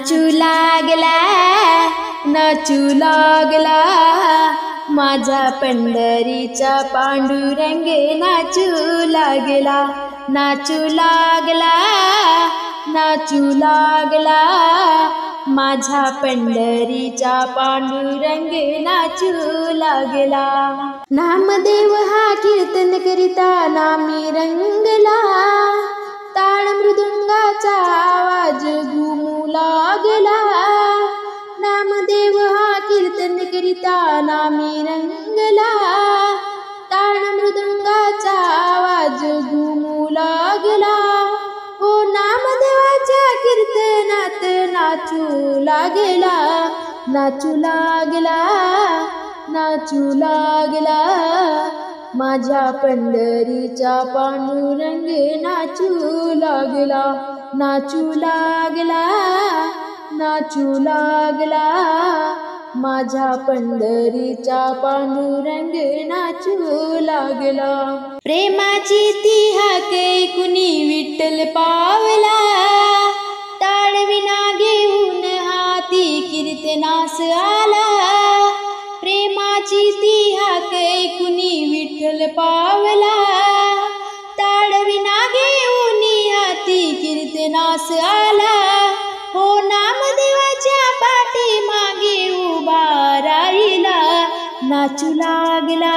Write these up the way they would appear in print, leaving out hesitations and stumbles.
नाचू लागला नाचू लागला माझा पंढरीचा पांडुरंग नाचू लागला नाचू लागला नाचू लागला माझा पंढरीचा पांडुरंग नाचू लागला। नामदेव हा कीर्तन करिता नामी रंगला ताळ मृदुंगाचा आवाज घुमू लागला। नामदेव हा कीर्तन करिता नामी रंगला ताळ मृदुंगाचा आवाज घुमू लागला। हो नामदेवाच्या कीर्तनात नाचू लागला नाचू लागला नाचू लागला माझ्या पंढरीचा पांडुरंग नाचू लागला नाचू लागला नाचू लागला माझ्या पंढरीचा पांडुरंग नाचू लागला। प्रेमाची ती हाक ऐकुनी विठ्ठल पावला ताळविना घेऊन हाती कीर्तनास आला। प्रेमाची ती हाक ऐकुनी विठ्ठल पावला ताळविना घेऊन हाती कीर्तनास आला। हो नामदेवाच्या पाठी मागे उभा राहिला नाचू लागला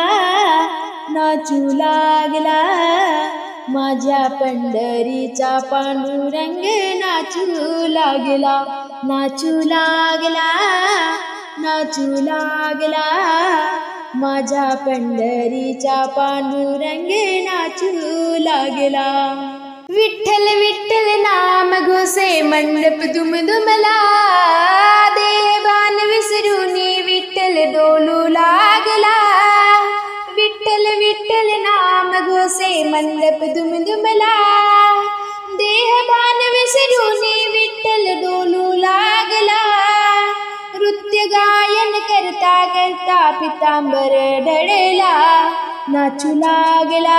नाचू लागला माझ्या पंढरीचा पांडुरंग नाचू लागला नाचू लागला नाचू लागला माझ्या पंढरीचा पांडुरंग नाचू लागला। विठ्ठल विठ्ठल नाम घोसे मंडप दुमदुमला देहभान विसरून विठ्ठल डोलू लागला। विठ्ठल विठ्ठल नाम घोसे मंडप दुमदुमला देहभान विसरून विठ्ठल डोलू लागला। नृत्य गायन करता करता पितांबर ढळला नाचू लागला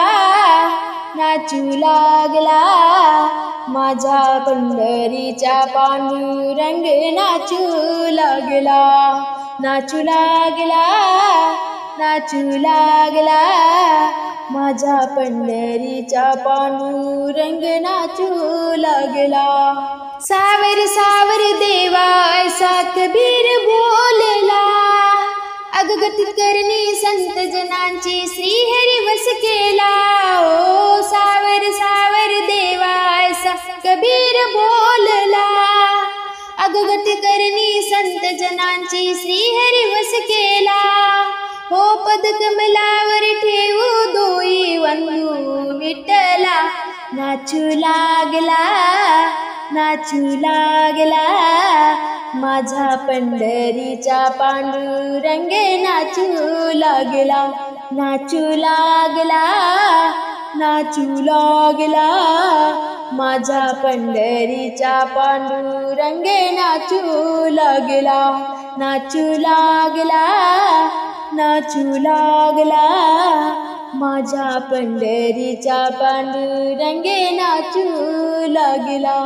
नाचू लागला माझा पंढरीचा पांडुरंग नाचू लागला नाचू लागला नाचू लागला माझा पंढरीचा पांडुरंग नाचू लागला। सावर सावर देवा ऐसा कबीर बोलला अगगत करणी संत जनांची श्रीहरी वस केला। ओ सावर सावर देवा ऐसा कबीर बोलला अगगत करणी संत जनांची श्रीहरी वस केला। हो पद कमलावर ठेवू दोई वंदू विठ्ठला नाचू लागला नाचू लागला माझा पंढरीचा पांडुरंग नाचू लागला नाचू लागला नाचू लागला माझा पंढरीचा पांडुरंग नाचू लागला नाचू लागला नाचू लागला माझ्या पंढरीचा पांडुरंग नाचू लागला।